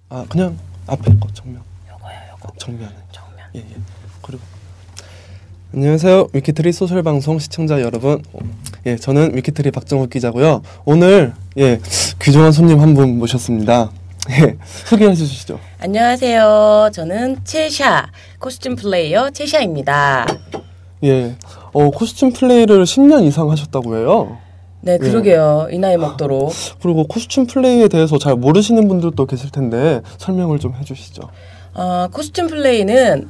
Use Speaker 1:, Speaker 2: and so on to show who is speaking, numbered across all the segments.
Speaker 1: 아 그냥 앞에 거 정면.
Speaker 2: 요거요, 요거.
Speaker 1: 정면에.
Speaker 2: 정면.
Speaker 1: 예. 그리고 안녕하세요. 위키트리 소셜 방송 시청자 여러분. 예, 저는 위키트리 박정욱 기자고요. 오늘 귀중한 손님 한 분 모셨습니다. 예, 소개해 주시죠.
Speaker 2: 안녕하세요. 저는 채샤 코스튬 플레이어 채샤입니다.
Speaker 1: 예, 코스튬 플레이를 10년 이상 하셨다고 해요.
Speaker 2: 네, 그러게요. 이 나이 먹도록.
Speaker 1: 그리고 코스튬 플레이에 대해서 잘 모르시는 분들도 계실 텐데 설명을 좀 해주시죠.
Speaker 2: 코스튬 플레이는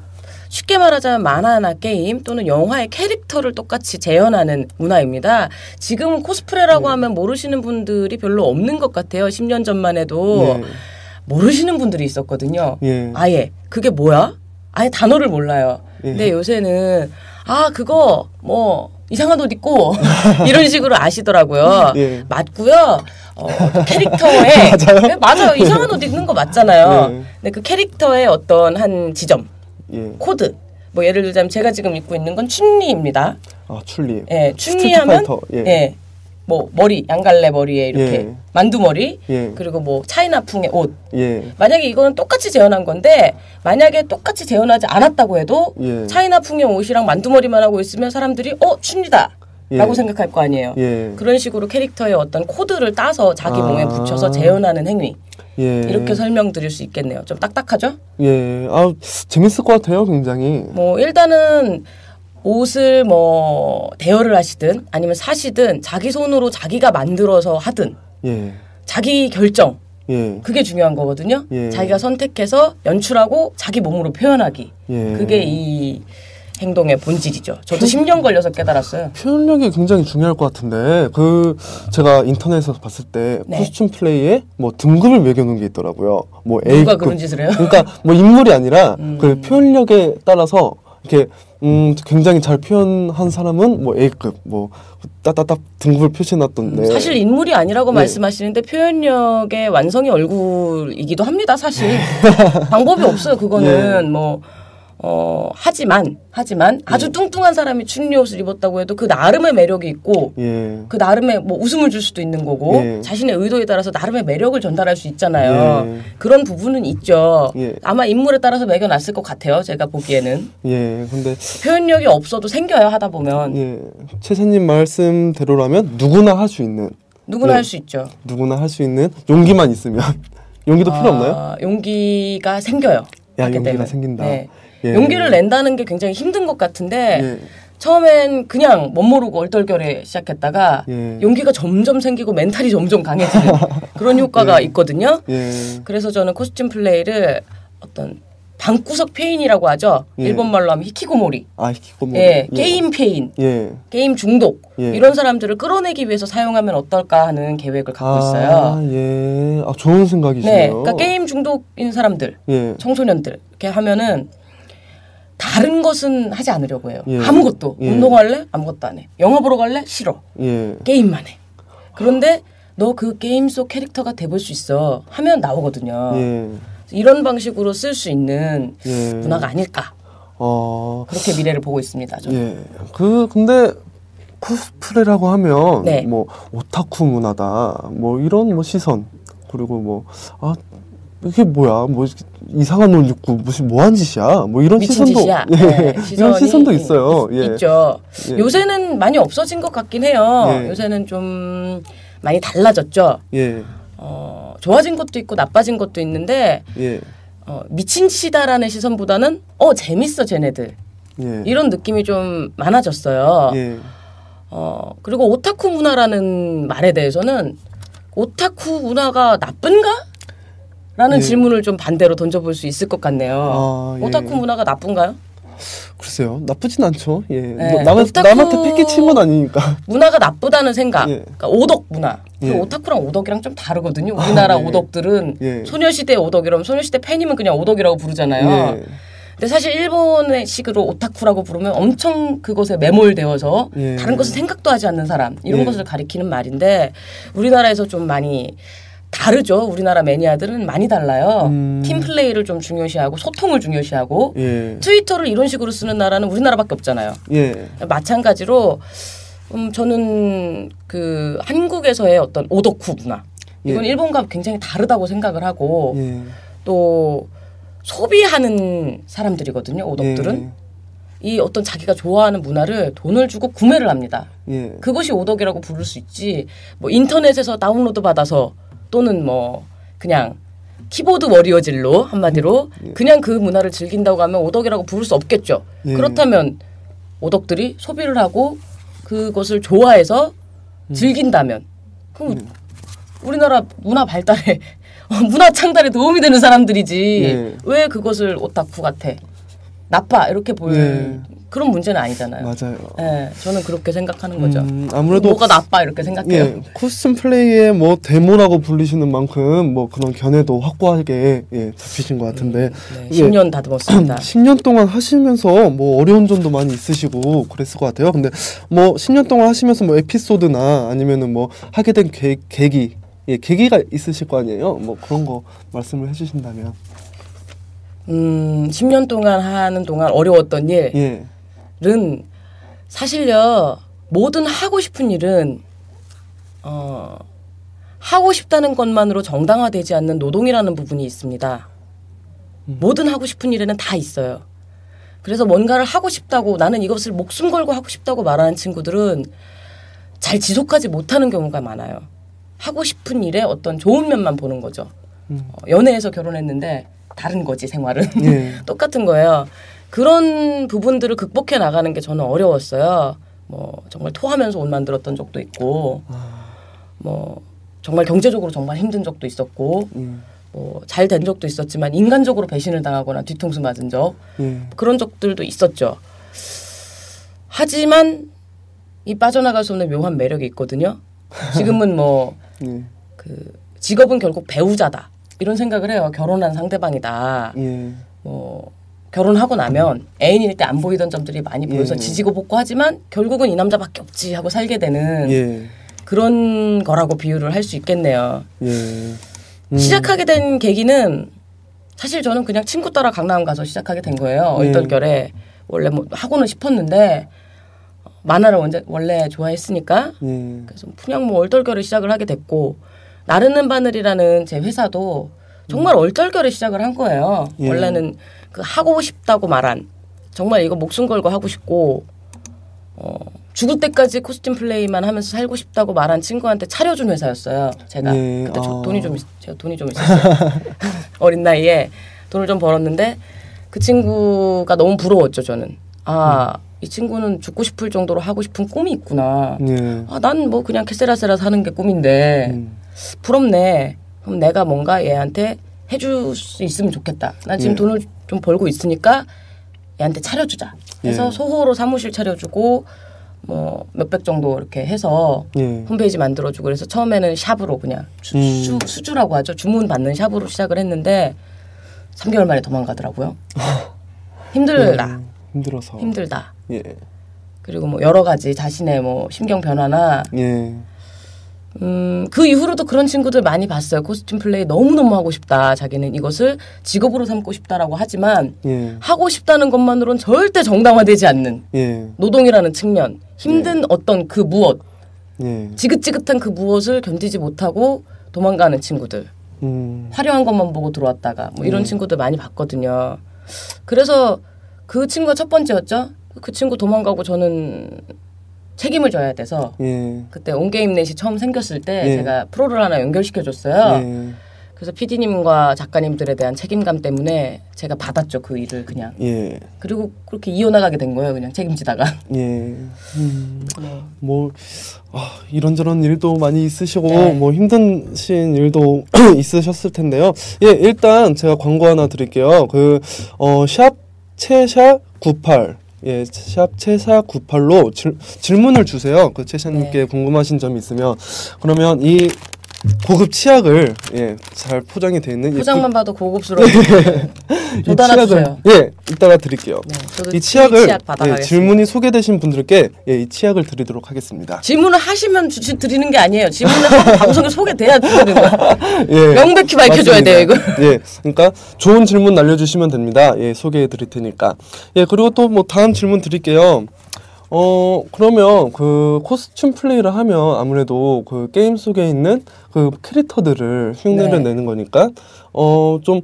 Speaker 2: 쉽게 말하자면 만화나 게임 또는 영화의 캐릭터를 똑같이 재현하는 문화입니다. 지금 코스프레라고 하면 모르시는 분들이 별로 없는 것 같아요. 10년 전만 해도 모르시는 분들이 있었거든요. 아예 그게 뭐야? 아예 단어를 몰라요. 근데 요새는 그거 뭐 이상한 옷 입고 이런 식으로 아시더라고요. 맞고요. 캐릭터에 맞아요. 이상한 옷 입는 거 맞잖아요. 근데 그 캐릭터의 어떤 한 지점, 코드. 뭐 예를 들자면 제가 지금 입고 있는 건 춘리입니다.
Speaker 1: 춘리.
Speaker 2: 예, 춘리하면 뭐 머리 양갈래 머리에 이렇게 만두 머리 그리고 뭐 차이나풍의 옷. 만약에 이거는 똑같이 재현한 건데 만약에 똑같이 재현하지 않았다고 해도 차이나풍의 옷이랑 만두 머리만 하고 있으면 사람들이 춘리다 라고 생각할 거 아니에요. 그런 식으로 캐릭터의 어떤 코드를 따서 자기 몸에 붙여서 재현하는 행위. 이렇게 설명드릴 수 있겠네요. 좀 딱딱하죠?
Speaker 1: 재밌을 것 같아요, 굉장히.
Speaker 2: 뭐 일단은 옷을 뭐 대여를 하시든 아니면 사시든 자기 손으로 자기가 만들어서 하든 자기 결정 그게 중요한 거거든요. 자기가 선택해서 연출하고 자기 몸으로 표현하기 그게 이 행동의 본질이죠. 저도 10년 걸려서 깨달았어요. 표현력이
Speaker 1: 굉장히 중요할 것 같은데 제가 인터넷에서 봤을 때 코스튬 플레이에 뭐 등급을 매겨놓은 게 있더라고요. 뭐
Speaker 2: 누가
Speaker 1: A급.
Speaker 2: 그런 짓을 해요?
Speaker 1: 그러니까 뭐 인물이 아니라 그 표현력에 따라서 이렇게 굉장히 잘 표현한 사람은 뭐 A급 뭐 따따따 등급을 표시해놨던데
Speaker 2: 사실 인물이 아니라고 말씀하시는데 표현력의 완성이 얼굴이기도 합니다. 사실 방법이 없어요. 그거는 하지만 아주 뚱뚱한 사람이 춘리 옷을 입었다고 해도 그 나름의 매력이 있고 그 나름의 뭐 웃음을 줄 수도 있는 거고 자신의 의도에 따라서 나름의 매력을 전달할 수 있잖아요. 그런 부분은 있죠. 아마 인물에 따라서 매겨놨을 것 같아요. 제가 보기에는.
Speaker 1: 근데
Speaker 2: 표현력이 없어도 생겨요. 하다 보면.
Speaker 1: 채샤님 말씀대로라면 누구나 할 수 있는.
Speaker 2: 누구나 할 수 있죠.
Speaker 1: 누구나 할 수 있는 용기만 있으면. 용기도 필요 없나요?
Speaker 2: 용기가 생겨요.
Speaker 1: 용기가 생긴다.
Speaker 2: 용기를 낸다는 게 굉장히 힘든 것 같은데 처음엔 그냥 멋모르고 얼떨결에 시작했다가 용기가 점점 생기고 멘탈이 점점 강해지는 그런 효과가 있거든요. 그래서 저는 코스튬 플레이를 어떤 방구석 페인이라고 하죠. 일본말로 하면 히키고모리.
Speaker 1: 히키고모리.
Speaker 2: 게임 페인, 게임 중독 이런 사람들을 끌어내기 위해서 사용하면 어떨까 하는 계획을 갖고 있어요.
Speaker 1: 좋은 생각이시네요.
Speaker 2: 그러니까 게임 중독인 사람들, 청소년들 이렇게 하면은 다른 것은 하지 않으려고 해요. 아무것도. 운동할래? 아무것도 안 해. 영화 보러 갈래? 싫어. 게임만 해. 그런데 너 그 게임 속 캐릭터가 돼볼 수 있어 하면 나오거든요. 이런 방식으로 쓸 수 있는 문화가 아닐까. 그렇게 미래를 보고 있습니다. 저는.
Speaker 1: 근데 코스프레라고 하면 뭐 오타쿠 문화다. 뭐 이런 뭐 시선 그리고 이게 뭐야? 뭐 이상한 옷 입고 무슨 뭐한 짓이야? 뭐 이런 시선도 이런 시선도 있어요.
Speaker 2: 있죠. 요새는 많이 없어진 것 같긴 해요. 요새는 좀 많이 달라졌죠. 좋아진 것도 있고 나빠진 것도 있는데 미친 짓이다라는 시선보다는 재밌어 쟤네들 이런 느낌이 좀 많아졌어요. 그리고 오타쿠 문화라는 말에 대해서는 오타쿠 문화가 나쁜가? 라는 질문을 좀 반대로 던져볼 수 있을 것 같네요. 오타쿠 문화가 나쁜가요?
Speaker 1: 글쎄요. 나쁘진 않죠. 남한테 패기친 건 아니니까.
Speaker 2: 문화가 나쁘다는 생각. 그러니까 오덕 문화. 오타쿠랑 오덕이랑 좀 다르거든요. 우리나라 오덕들은 소녀시대 오덕이라면 소녀시대 팬이면 그냥 오덕이라고 부르잖아요. 근데 사실 일본의 식으로 오타쿠라고 부르면 엄청 그것에 매몰되어서 다른 것을 생각도 하지 않는 사람 이런 것을 가리키는 말인데 우리나라에서 좀 많이 다르죠. 우리나라 매니아들은 많이 달라요. 팀 플레이를 좀 중요시하고 소통을 중요시하고 트위터를 이런 식으로 쓰는 나라는 우리나라밖에 없잖아요. 마찬가지로 저는 그 한국에서의 어떤 오덕후 문화 이건 일본과 굉장히 다르다고 생각을 하고 또 소비하는 사람들이거든요. 오덕들은.
Speaker 1: 예.
Speaker 2: 이 어떤 자기가 좋아하는 문화를 돈을 주고 구매를 합니다.
Speaker 1: 예.
Speaker 2: 그것이 오덕이라고 부를 수 있지. 뭐 인터넷에서 다운로드 받아서 또는 뭐 그냥 키보드 워리어질로 한마디로 그냥 그 문화를 즐긴다고 하면 오덕이라고 부를 수 없겠죠.
Speaker 1: 예.
Speaker 2: 그렇다면 오덕들이 소비를 하고 그것을 좋아해서 즐긴다면 그럼 우리나라 문화 발달에 문화 창달에 도움이 되는 사람들이지
Speaker 1: 예.
Speaker 2: 왜 그것을 오타쿠 같아? 나빠 이렇게 보일 그런 문제는 아니잖아요.
Speaker 1: 맞아요.
Speaker 2: 예, 저는 그렇게 생각하는 거죠.
Speaker 1: 아무래도
Speaker 2: 뭐가 나빠 이렇게 생각해요.
Speaker 1: 예, 코스튬 플레이의 뭐 데모라고 불리시는 만큼 뭐 그런 견해도 확고하게 예, 잡히신 것 같은데
Speaker 2: 네, 10년 다듬었습니다.
Speaker 1: 10년 동안 하시면서 뭐 어려운 점도 많이 있으시고 그랬을 것 같아요. 근데 뭐 10년 동안 하시면서 뭐 에피소드나 아니면은 뭐 하게 된 계기, 예, 계기가 있으실 거 아니에요. 뭐 그런 거 말씀을 해주신다면.
Speaker 2: 10년 동안 하는 동안 어려웠던 일은
Speaker 1: 예.
Speaker 2: 사실요 뭐든 하고 싶은 일은 하고 싶다는 것만으로 정당화되지 않는 노동이라는 부분이 있습니다. 뭐든 하고 싶은 일에는 다 있어요. 그래서 뭔가를 하고 싶다고 나는 이것을 목숨 걸고 하고 싶다고 말하는 친구들은 잘 지속하지 못하는 경우가 많아요. 하고 싶은 일에 어떤 좋은 면만 보는 거죠. 연애해서 결혼했는데 다른 거지 생활은.
Speaker 1: 예.
Speaker 2: 똑같은 거예요. 그런 부분들을 극복해 나가는 게 저는 어려웠어요. 뭐 정말 토하면서 옷 만들었던 적도 있고 뭐 정말 경제적으로 정말 힘든 적도 있었고 뭐 잘 된 적도 있었지만 인간적으로 배신을 당하거나 뒤통수 맞은 적 그런 적들도 있었죠. 하지만 이 빠져나갈 수 없는 묘한 매력이 있거든요. 지금은 뭐 그 직업은 결국 배우자다. 이런 생각을 해요. 결혼한 상대방이다.
Speaker 1: 예.
Speaker 2: 뭐 결혼하고 나면 애인일 때 안 보이던 점들이 많이 보여서 지지고 볶고 하지만 결국은 이 남자밖에 없지 하고 살게 되는
Speaker 1: 예.
Speaker 2: 그런 거라고 비유를 할 수 있겠네요.
Speaker 1: 예.
Speaker 2: 시작하게 된 계기는 사실 저는 그냥 친구 따라 강남 가서 시작하게 된 거예요. 얼떨결에 원래 뭐 하고는 싶었는데 만화를 원래 좋아했으니까 그래서 그냥 뭐 얼떨결에 시작을 하게 됐고 나르는 바늘이라는 제 회사도 정말 얼떨결에 시작을 한 거예요.
Speaker 1: 예.
Speaker 2: 원래는 그 하고 싶다고 말한 정말 이거 목숨 걸고 하고 싶고 죽을 때까지 코스튬 플레이만 하면서 살고 싶다고 말한 친구한테 차려준 회사였어요. 제가
Speaker 1: 예.
Speaker 2: 그때 제가 돈이 좀 있었어요. 어린 나이에 돈을 좀 벌었는데 그 친구가 너무 부러웠죠. 저는 이 친구는 죽고 싶을 정도로 하고 싶은 꿈이 있구나.
Speaker 1: 예.
Speaker 2: 난 뭐 그냥 캐세라세라 사는 게 꿈인데 부럽네. 그럼 내가 뭔가 얘한테 해줄 수 있으면 좋겠다. 난 지금 돈을 좀 벌고 있으니까 얘한테 차려주자. 해서 소호로 사무실 차려주고 뭐 몇백 정도 이렇게 해서 홈페이지 만들어주고 그래서 처음에는 샵으로 그냥 수주라고 하죠. 주문 받는 샵으로 시작을 했는데 3개월 만에 도망가더라고요. 힘들다.
Speaker 1: 힘들어서.
Speaker 2: 힘들다.
Speaker 1: 예.
Speaker 2: 그리고 뭐 여러 가지 자신의 뭐 심경 변화나 그 이후로도 그런 친구들 많이 봤어요. 코스튬 플레이 너무너무 하고 싶다. 자기는 이것을 직업으로 삼고 싶다라고 하지만 하고 싶다는 것만으로는 절대 정당화되지 않는 노동이라는 측면, 힘든 어떤 그 무엇, 지긋지긋한 그 무엇을 견디지 못하고 도망가는 친구들. 화려한 것만 보고 들어왔다가 뭐 이런 친구들 많이 봤거든요. 그래서 그 친구가 첫 번째였죠. 그 친구 도망가고 저는 책임을 져야 돼서 그때 온게임넷이 처음 생겼을 때 제가 프로를 하나 연결시켜줬어요. 그래서 PD님과 작가님들에 대한 책임감 때문에 제가 받았죠. 그 일을 그냥. 그리고 그렇게 이어나가게 된 거예요. 그냥 책임지다가.
Speaker 1: 뭐 이런저런 일도 많이 있으시고 뭐 힘드신 일도 있으셨을 텐데요. 예, 일단 제가 광고 하나 드릴게요. 샵 채샤 98 샵 채샤 98로 질문을 주세요. 그 채샤님께 궁금하신 점이 있으면 그러면 이 고급 치약을 잘 포장이 되어 있는
Speaker 2: 포장만 봐도 고급스러워. 저도 하나 주세요.
Speaker 1: 이따가 드릴게요. 이 치약을
Speaker 2: 치약
Speaker 1: 질문이 소개되신 분들께 이 치약을 드리도록 하겠습니다.
Speaker 2: 질문을 하시면 드리는 게 아니에요. 질문을 하고 방송에 소개돼야 드리는 거야. 명백히 밝혀줘야 돼요 이거.
Speaker 1: 그러니까 좋은 질문 날려주시면 됩니다. 소개해 드릴 테니까. 그리고 또 뭐 다음 질문 드릴게요. 그러면 그 코스튬 플레이를 하면 아무래도 그 게임 속에 있는 그 캐릭터들을 흉내를 내는 거니까 좀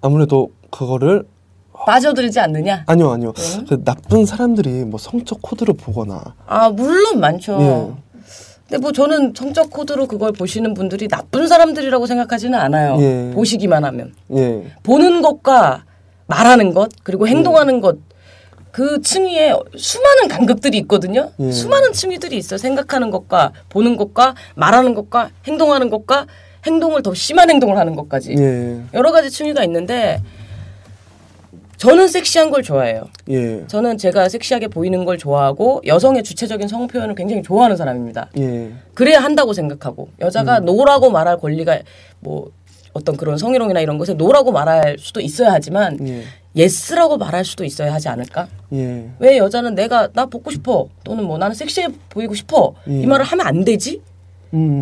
Speaker 1: 아무래도 그거를
Speaker 2: 빠져들지 않느냐?
Speaker 1: 아니요. 그 나쁜 사람들이 뭐 성적 코드를 보거나
Speaker 2: 물론 많죠.
Speaker 1: 예.
Speaker 2: 근데 뭐 저는 성적 코드로 그걸 보시는 분들이 나쁜 사람들이라고 생각하지는 않아요.
Speaker 1: 예.
Speaker 2: 보시기만 하면.
Speaker 1: 예.
Speaker 2: 보는 것과 말하는 것 그리고 행동하는 것 그 층위에 수많은 간극들이 있거든요.
Speaker 1: 예.
Speaker 2: 수많은 층위들이 있어. 생각하는 것과 보는 것과 말하는 것과 행동하는 것과 행동을 더 심한 행동을 하는 것까지
Speaker 1: 예.
Speaker 2: 여러 가지 층위가 있는데 저는 섹시한 걸 좋아해요.
Speaker 1: 예.
Speaker 2: 저는 제가 섹시하게 보이는 걸 좋아하고 여성의 주체적인 성 표현을 굉장히 좋아하는 사람입니다.
Speaker 1: 예.
Speaker 2: 그래야 한다고 생각하고 여자가 노라고 말할 권리가 뭐 어떤 그런 성희롱이나 이런 것에 노라고 말할 수도 있어야 하지만
Speaker 1: 예.
Speaker 2: 예스라고 말할 수도 있어야 하지 않을까?
Speaker 1: 예.
Speaker 2: 왜 여자는 나 벗고 싶어 또는 뭐 나는 섹시해 보이고 싶어 이 말을 하면 안 되지?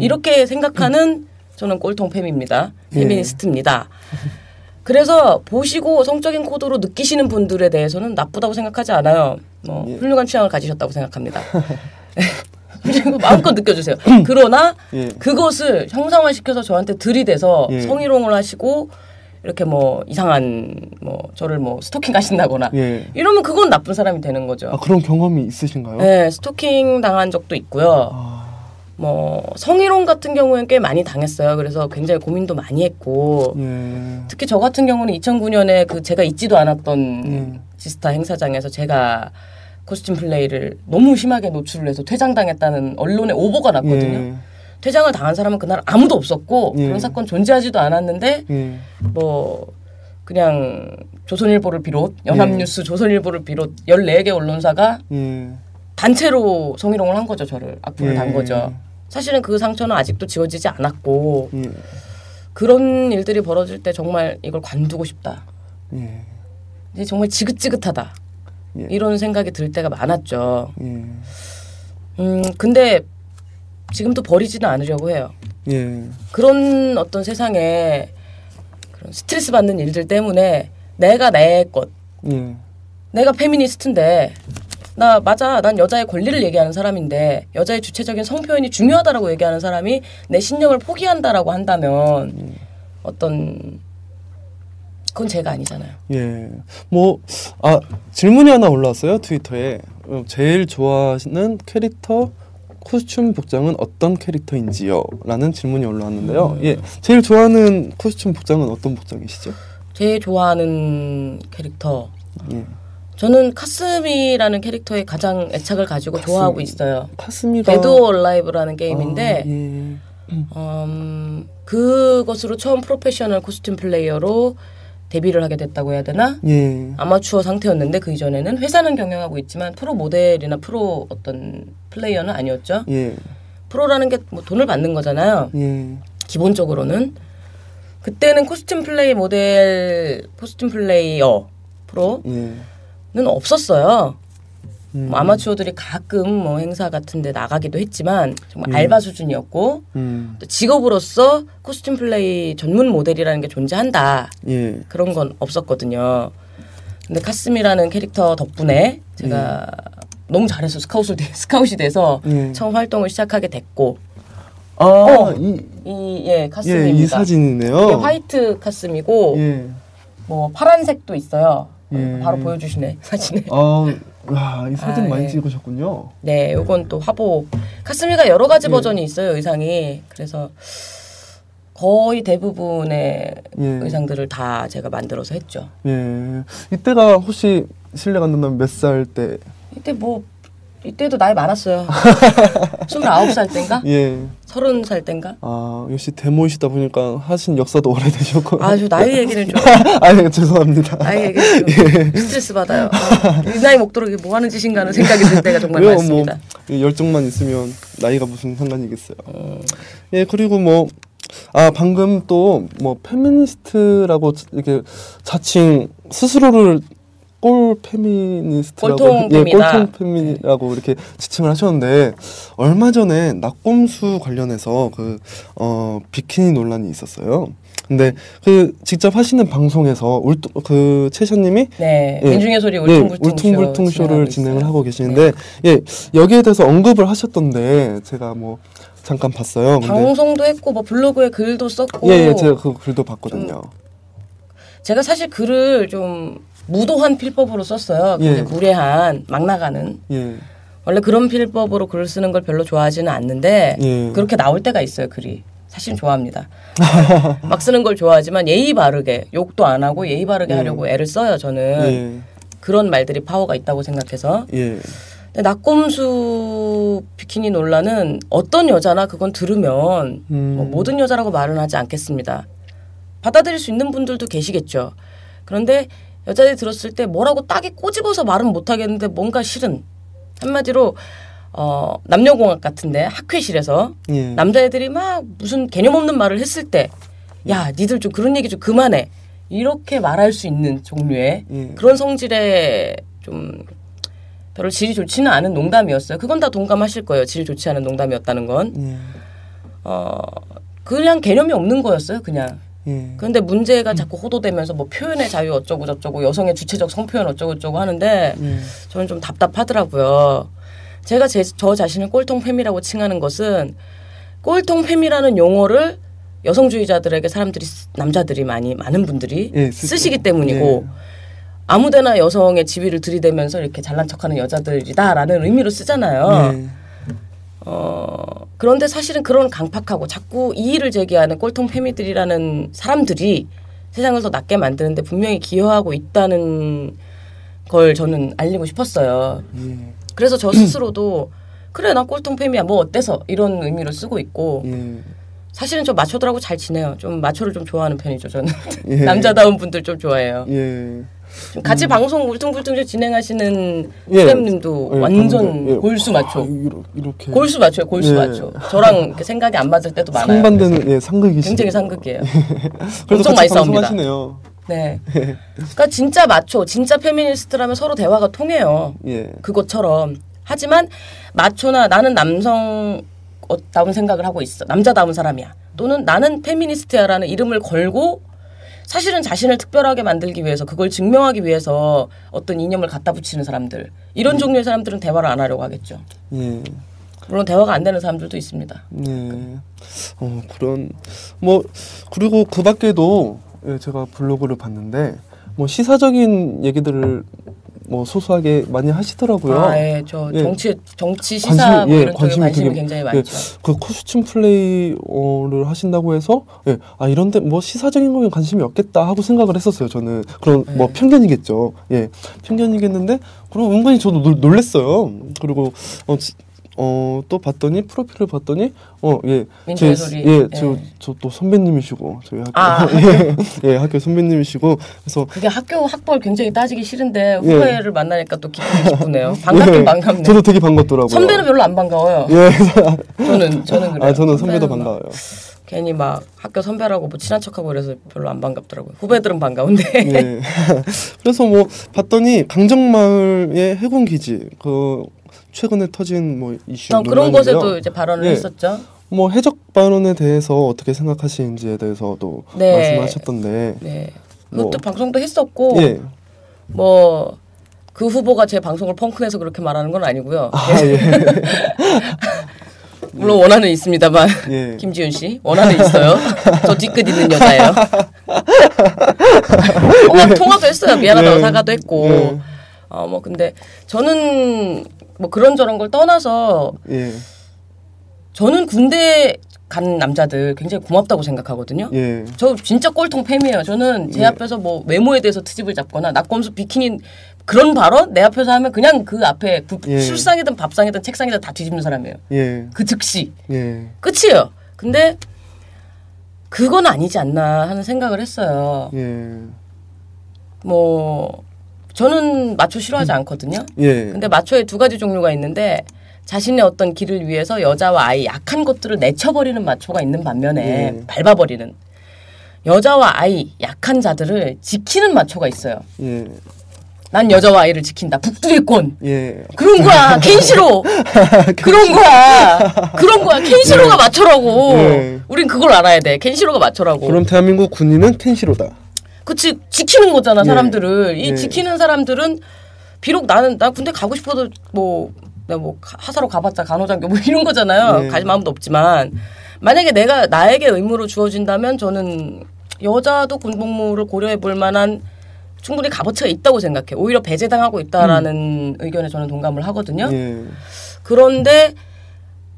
Speaker 2: 이렇게 생각하는 저는 꼴통팸입니다. 페미니스트입니다. 그래서 보시고 성적인 코드로 느끼시는 분들에 대해서는 나쁘다고 생각하지 않아요. 뭐 훌륭한 취향을 가지셨다고 생각합니다. 마음껏 느껴주세요. 그러나 그것을 형상화시켜서 저한테 들이대서 성희롱을 하시고 이렇게 뭐 이상한 뭐 저를 뭐 스토킹 하신다거나 이러면 그건 나쁜 사람이 되는 거죠.
Speaker 1: 그런 경험이 있으신가요?
Speaker 2: 네, 스토킹 당한 적도 있고요. 뭐 성희롱 같은 경우에는 꽤 많이 당했어요. 그래서 굉장히 고민도 많이 했고 특히 저 같은 경우는 2009년에 그 제가 있지도 않았던 지스타 행사장에서 제가 코스튬 플레이를 너무 심하게 노출을 해서 퇴장당했다는 언론에 오보가 났거든요. 퇴장을 당한 사람은 그날 아무도 없었고 그런 사건 존재하지도 않았는데 뭐 그냥 조선일보를 비롯 연합뉴스 조선일보를 비롯 14개 언론사가 단체로 성희롱을 한 거죠. 저를 악플을 단 거죠. 사실은 그 상처는 아직도 지워지지 않았고 그런 일들이 벌어질 때 정말 이걸 관두고 싶다. 이제 정말 지긋지긋하다. 이런 생각이 들 때가 많았죠. 근데 지금도 버리지는 않으려고 해요. 그런 어떤 세상에 그런 스트레스 받는 일들 때문에 내가 내 것, 내가 페미니스트인데 맞아. 난 여자의 권리를 얘기하는 사람인데 여자의 주체적인 성표현이 중요하다라고 얘기하는 사람이 내 신념을 포기한다라고 한다면 그건 제가 아니잖아요.
Speaker 1: 질문이 하나 올라왔어요. 트위터에. 제일 좋아하시는 캐릭터 코스튬 복장은 어떤 캐릭터인지요? 라는 질문이 올라왔는데요. 제일 좋아하는 코스튬 복장은 어떤 복장이시죠?
Speaker 2: 제일 좋아하는 캐릭터. 저는 카스미라는 캐릭터에 가장 애착을 가지고 좋아하고 있어요.
Speaker 1: 카스미가
Speaker 2: 데드 오 얼라이브라는 게임인데 그것으로 처음 프로페셔널 코스튬 플레이어로 데뷔를 하게 됐다고 해야 되나? 아마추어 상태였는데 그 이전에는 회사는 경영하고 있지만 프로 모델이나 프로 어떤 플레이어는 아니었죠. 프로라는 게 뭐 돈을 받는 거잖아요. 기본적으로는. 그때는 코스튬 플레이어 프로는 없었어요. 뭐 아마추어들이 가끔 뭐 행사 같은 데 나가기도 했지만 정말 알바 수준이었고 또 직업으로서 코스튬 플레이 전문 모델이라는 게 존재한다. 그런 건 없었거든요. 근데 카스미라는 캐릭터 덕분에 제가 너무 잘해서 스카웃이 돼서 처음 활동을 시작하게 됐고 카스미입니다.
Speaker 1: 이 사진이네요.
Speaker 2: 이게 화이트 카스미고 뭐 파란색도 있어요. 바로 보여주시네 사진에.
Speaker 1: 이 사진 많이 찍으셨군요.
Speaker 2: 네, 요건 또 화보. 카스미가 여러 가지 버전이 있어요, 의상이. 그래서 거의 대부분의 의상들을 다 제가 만들어서 했죠.
Speaker 1: 이때가 혹시 실례가 안 된다면 몇 살 때?
Speaker 2: 이때도 나이 많았어요. 29살 땐가? 30살 땐가?
Speaker 1: 역시 데모이시다 보니까 하신 역사도 오래되셨고.
Speaker 2: 저 나이 얘기는 좀.
Speaker 1: 죄송합니다.
Speaker 2: 나이 얘기는 좀 스트레스 받아요. 이 나이 먹도록 뭐 하는 짓인가 하는 생각이 들 때가 정말 많습니다.
Speaker 1: 열정만 있으면 나이가 무슨 상관이겠어요. 그리고 방금 또 페미니스트라고 이렇게 자칭 스스로를 꼴 페미니스트라고 꼴통 페미라고 이렇게 지칭을 하셨는데 얼마 전에 낙곰수 관련해서 비키니 논란이 있었어요. 근데 직접 하시는 방송에서 채샤님이
Speaker 2: 민중의 소리 울퉁불퉁
Speaker 1: 쇼를 진행을 하고 계시는데 여기에 대해서 언급을 하셨던데 제가 잠깐 봤어요.
Speaker 2: 방송도 했고 블로그에 글도 썼고
Speaker 1: 제가 그 글도 봤거든요.
Speaker 2: 제가 사실 글을 좀 무도한 필법으로 썼어요.
Speaker 1: 예.
Speaker 2: 무례한 막 나가는.
Speaker 1: 예.
Speaker 2: 원래 그런 필법으로 글을 쓰는 걸 별로 좋아하지는 않는데
Speaker 1: 예.
Speaker 2: 그렇게 나올 때가 있어요. 글이. 사실 좋아합니다. 막 쓰는 걸 좋아하지만 예의 바르게 욕도 안 하고 예의 바르게 하려고 애를 써요. 저는 그런 말들이 파워가 있다고 생각해서. 근데 낙곰수 비키니 논란은 어떤 여자나 그건 들으면 뭐 모든 여자라고 말은 하지 않겠습니다. 받아들일 수 있는 분들도 계시겠죠. 그런데 여자들이 들었을 때 뭐라고 딱히 꼬집어서 말은 못하겠는데 뭔가 싫은, 한마디로 남녀공학 같은데 학회실에서 남자애들이 막 무슨 개념 없는 말을 했을 때 야 니들 좀 그런 얘기 좀 그만해 이렇게 말할 수 있는 종류의 그런 성질의 좀 별로 질이 좋지는 않은 농담이었어요. 그건 다 동감하실 거예요. 질 좋지 않은 농담이었다는 건. 그냥 개념이 없는 거였어요. 그냥. 그런데 문제가 자꾸 호도되면서 뭐 표현의 자유 어쩌고 저쩌고 여성의 주체적 성표현 어쩌고 저쩌고 하는데 저는 좀 답답하더라고요. 제가 저 자신을 꼴통팸이라고 칭하는 것은 꼴통팸이라는 용어를 여성주의자들에게 남자들이 많은 분들이 쓰시기 때문이고 아무데나 여성의 지위를 들이대면서 이렇게 잘난 척하는 여자들이다라는 의미로 쓰잖아요. 그런데 사실은 그런 강팍하고 자꾸 이의를 제기하는 꼴통팸이들이라는 사람들이 세상을 더 낫게 만드는데 분명히 기여하고 있다는 걸 저는 알리고 싶었어요. 그래서 저 스스로도 그래 나 꼴통팸이야 뭐 어때서 이런 의미로 쓰고 있고 사실은 저 마초들하고 잘 지내요. 좀 마초를 좀 좋아하는 편이죠 저는. 남자다운 분들 좀 좋아해요. 같이 방송 울퉁불퉁 진행하시는 쌤님도 완전 골수 마초.
Speaker 1: 이렇게
Speaker 2: 골수 마초예요. 골수 마초. 저랑 이렇게 생각이 안 맞을 때도 많아요.
Speaker 1: 상반되는 상극이시죠.
Speaker 2: 굉장히 상극이에요.
Speaker 1: 그래서
Speaker 2: 엄청 많이 싸웁니다.
Speaker 1: 방송하시네요.
Speaker 2: 네. 그러니까 진짜 마초, 진짜 페미니스트라면 서로 대화가 통해요. 그것처럼. 하지만 마초나 나는 남성다운 생각을 하고 있어. 남자다운 사람이야. 또는 나는 페미니스트야라는 이름을 걸고 사실은 자신을 특별하게 만들기 위해서 그걸 증명하기 위해서 어떤 이념을 갖다 붙이는 사람들. 이런 종류의 사람들은 대화를 안 하려고 하겠죠. 물론 대화가 안 되는 사람들도 있습니다.
Speaker 1: 그런 그리고 그 밖에도 제가 블로그를 봤는데 뭐 시사적인 얘기들을 뭐 소소하게 많이 하시더라고요.
Speaker 2: 저 정치 시사 뭐 이런 쪽에 관심이 굉장히 많죠.
Speaker 1: 그 코스튬 플레이를 하신다고 해서 이런데 뭐 시사적인 거에 관심이 없겠다 하고 생각을 했었어요. 저는 그런 뭐 편견이겠죠. 편견이겠는데 그리고 은근히 저도 놀랬어요. 그리고 또 봤더니 프로필을 봤더니 저 또 선배님이시고 저희 학교 학교 선배님이시고 그래서
Speaker 2: 그게 학벌 굉장히 따지기 싫은데 후배를 만나니까 또 기분이 기쁘네요. 반갑긴 반갑네요.
Speaker 1: 저도 되게 반갑더라고요.
Speaker 2: 선배는 별로 안 반가워요. 저는 그래요.
Speaker 1: 저는 선배도 반가워요.
Speaker 2: 괜히 막 학교 선배라고 뭐 친한 척하고 그래서 별로 안 반갑더라고요. 후배들은 반가운데.
Speaker 1: 그래서 뭐 봤더니 강정마을의 해군 기지 최근에 터진 뭐 이슈
Speaker 2: 그런 것에도 이제 발언을 했었죠.
Speaker 1: 뭐 해적 발언에 대해서 어떻게 생각하시는지에 대해서도 말씀하셨던데.
Speaker 2: 그것도 방송도 했었고 뭐 그 후보가 제 방송을 펑크내서 그렇게 말하는 건 아니고요. 물론 원한은 있습니다만 김지윤 씨 원한은 있어요. 저 뒤끝 있는 여자예요. 통화도 했어요. 미안하다고 사과도 했고. 뭐 근데 저는 뭐 그런저런 걸 떠나서 저는 군대 간 남자들 굉장히 고맙다고 생각하거든요. 저 진짜 꼴통 팸이에요. 저는 제 앞에서 뭐 외모에 대해서 트집을 잡거나 낙검수 비키니 그런 발언 내 앞에서 하면 그냥 그 앞에 술상이든 밥상이든 책상이든 다 뒤집는 사람이에요. 그 즉시 끝이에요. 근데 그건 아니지 않나 하는 생각을 했어요. 뭐 저는 마초 싫어하지 않거든요. 근데 마초에 두 가지 종류가 있는데 자신의 어떤 길을 위해서 여자와 아이 약한 것들을 내쳐버리는 마초가 있는 반면에 밟아버리는 여자와 아이 약한 자들을 지키는 마초가 있어요. 난 여자와 아이를 지킨다. 북두의권. 그런 거야. 켄시로. 그런 거야. 켄시로가 마초라고. 우린 그걸 알아야 돼. 켄시로가 마초라고.
Speaker 1: 그럼 대한민국 군인은 켄시로다.
Speaker 2: 그치. 지키는 거잖아. 사람들을. 이 지키는 사람들은 비록 나 군대 가고 싶어도 내가 하사로 가봤자 간호장교 뭐 이런 거잖아요. 갈 마음도 없지만 만약에 나에게 의무로 주어진다면 저는 여자도 군복무를 고려해 볼 만한 충분히 값어치가 있다고 생각해요. 오히려 배제당하고 있다라는 의견에 저는 동감을 하거든요.
Speaker 1: 예.
Speaker 2: 그런데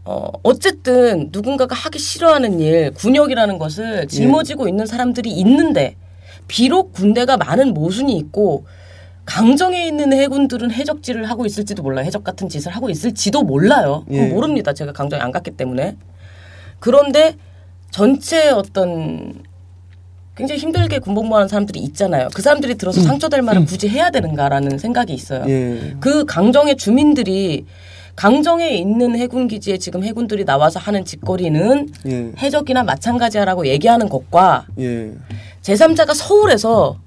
Speaker 2: 어쨌든 누군가가 하기 싫어하는 일, 군역이라는 것을 짊어지고 있는 사람들이 있는데 비록 군대가 많은 모순이 있고 강정에 있는 해군들은 해적질을 하고 있을지도 몰라요. 해적 같은 짓을 하고 있을지도 몰라요. 그건 모릅니다. 제가 강정에 안 갔기 때문에. 그런데 전체 어떤 굉장히 힘들게 군복무하는 사람들이 있잖아요. 그 사람들이 들어서 상처될 말을 굳이 해야 되는가라는 생각이 있어요. 그 강정의 주민들이 강정에 있는 해군기지에 지금 해군들이 나와서 하는 짓거리는 해적이나 마찬가지야라고 얘기하는 것과 제3자가 서울에서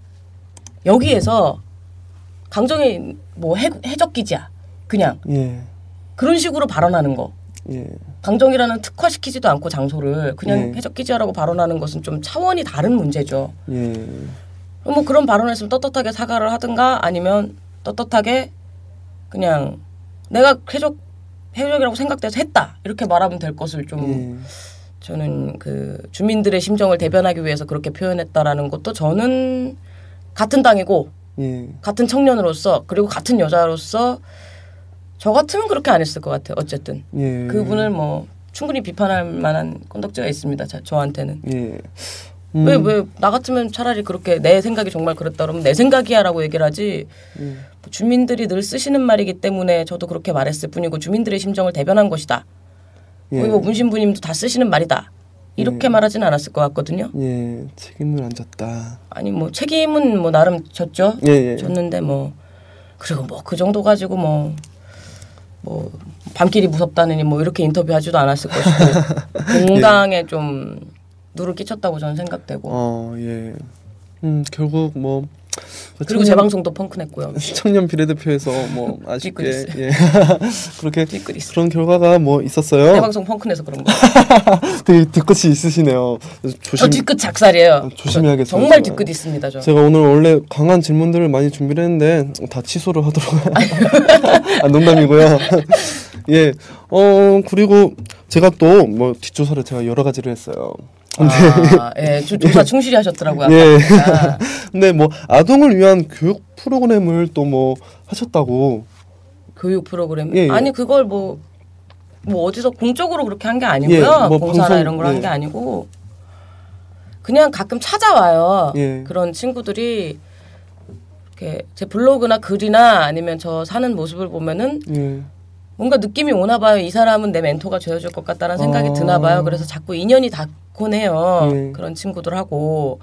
Speaker 2: 여기에서 강정에 뭐 해적기지야 그냥 그런 식으로 발언하는 거. 강정이라는 특화시키지도 않고 장소를 그냥 해적기지야라고 발언하는 것은 좀 차원이 다른 문제죠. 뭐 그런 발언을 했으면 떳떳하게 사과를 하든가 아니면 떳떳하게 그냥 내가 해적이라고 생각돼서 했다 이렇게 말하면 될 것을 좀 저는 그 주민들의 심정을 대변하기 위해서 그렇게 표현했다라는 것도 저는 같은 당이고 같은 청년으로서 그리고 같은 여자로서 저 같으면 그렇게 안 했을 것 같아요. 어쨌든 그분을 뭐 충분히 비판할 만한 건덕지가 있습니다. 저한테는. 왜 나 같으면 차라리 그렇게 내 생각이 정말 그랬다 그러면 내 생각이야라고 얘기를 하지. 주민들이 늘 쓰시는 말이기 때문에 저도 그렇게 말했을 뿐이고 주민들의 심정을 대변한 것이다. 뭐 문신부님도 다 쓰시는 말이다. 이렇게 말하지는 않았을 것 같거든요.
Speaker 1: 책임을 안 졌다.
Speaker 2: 아니 뭐 책임은 뭐 나름 졌죠. 졌는데 뭐 그리고 뭐 그 정도 가지고 뭐 밤길이 무섭다느니 뭐 이렇게 인터뷰하지도 않았을 것이고 공강에 좀 누를 끼쳤다고 저는 생각되고.
Speaker 1: 결국 뭐
Speaker 2: 그리고 제 방송도 펑크냈고요.
Speaker 1: 청년 비례대표에서 뭐 아쉽게 그렇게 그런 결과가 뭐 있었어요.
Speaker 2: 제 방송 펑크내서 그런 거.
Speaker 1: 되게 뒤끝이 있으시네요.
Speaker 2: 뒤끝 작살이에요.
Speaker 1: 조심해야겠어요.
Speaker 2: 정말 뒤끝 있습니다.
Speaker 1: 제가 오늘 원래 강한 질문들을 많이 준비를 했는데 다 취소를 하도록. 농담이고요. 그리고 제가 또 뭐 뒷조사를 제가 여러 가지를 했어요.
Speaker 2: 조사 충실히 하셨더라고요.
Speaker 1: 근데 뭐 아동을 위한 교육 프로그램을 또 뭐 하셨다고.
Speaker 2: 교육 프로그램? 아니 그걸 뭐 어디서 공적으로 그렇게 한 게 아니고요.
Speaker 1: 뭐
Speaker 2: 봉사나 이런 걸 한 게 아니고 그냥 가끔 찾아와요. 그런 친구들이 이렇게 제 블로그나 글이나 아니면 저 사는 모습을 보면은 뭔가 느낌이 오나 봐요. 이 사람은 내 멘토가 되어줄 것 같다는 생각이 드나 봐요. 그래서 자꾸 인연이 닿곤 해요. 그런 친구들하고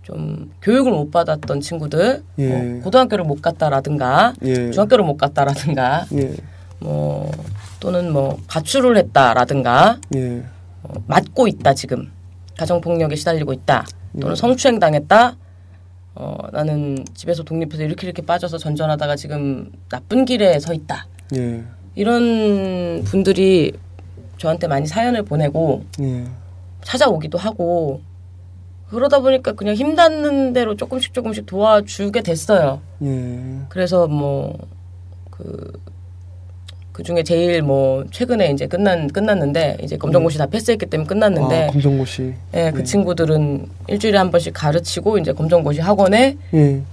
Speaker 2: 좀 교육을 못 받았던 친구들, 뭐 고등학교를 못 갔다라든가 중학교를 못 갔다라든가 뭐 또는 뭐 가출을 했다라든가 맞고 있다 지금 가정폭력에 시달리고 있다 또는 성추행 당했다. 나는 집에서 독립해서 이렇게 빠져서 전전하다가 지금 나쁜 길에 서 있다. 이런 분들이 저한테 많이 사연을 보내고 찾아오기도 하고 그러다 보니까 그냥 힘닿는 대로 조금씩 도와주게 됐어요. 그래서 뭐 그 중에 제일 뭐 최근에 이제 끝났는데 이제 검정고시 다 패스했기 때문에 끝났는데
Speaker 1: 검정고시.
Speaker 2: 그 친구들은 일주일에 한 번씩 가르치고 이제 검정고시 학원에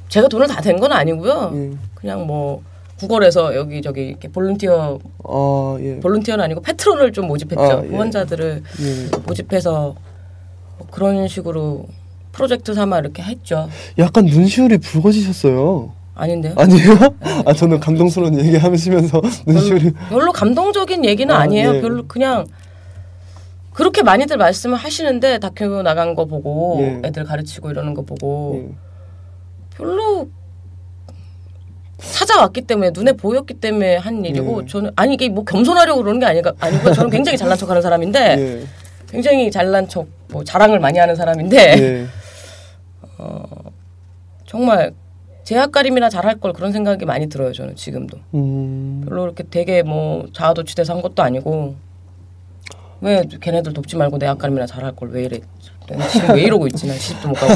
Speaker 2: 제가 돈을 다 댄 건 아니고요. 그냥 뭐 구걸해서 여기저기 이렇게 볼런티어는 아니고 패트론을 좀 모집했죠. 후원자들을 모집해서 뭐 그런 식으로 프로젝트 삼아 이렇게 했죠.
Speaker 1: 약간 눈시울이 붉어지셨어요.
Speaker 2: 아닌데요?
Speaker 1: 아니에요? 저는 감동스러운 얘기 하시면서 눈시울이
Speaker 2: 별로 감동적인 얘기는 아니에요. 별로 그냥 그렇게 많이들 말씀을 하시는데 다큐 나간 거 보고 애들 가르치고 이러는 거 보고 별로 찾아왔기 때문에 눈에 보였기 때문에 한 일이고 저는 아니 이게 뭐 겸손하려고 그러는 게 아니고요. 저는 굉장히 잘난 척하는 사람인데 굉장히 잘난 척 뭐 자랑을 많이 하는 사람인데 정말 제약가림이나 잘할 걸 그런 생각이 많이 들어요. 저는 지금도 별로 이렇게 되게 뭐 자아도취돼서 한 것도 아니고 왜 걔네들 돕지 말고 내 앞가림이나 잘할 걸 왜 이래. 지금 왜 이러고 있지? 난 시집도 못 가고.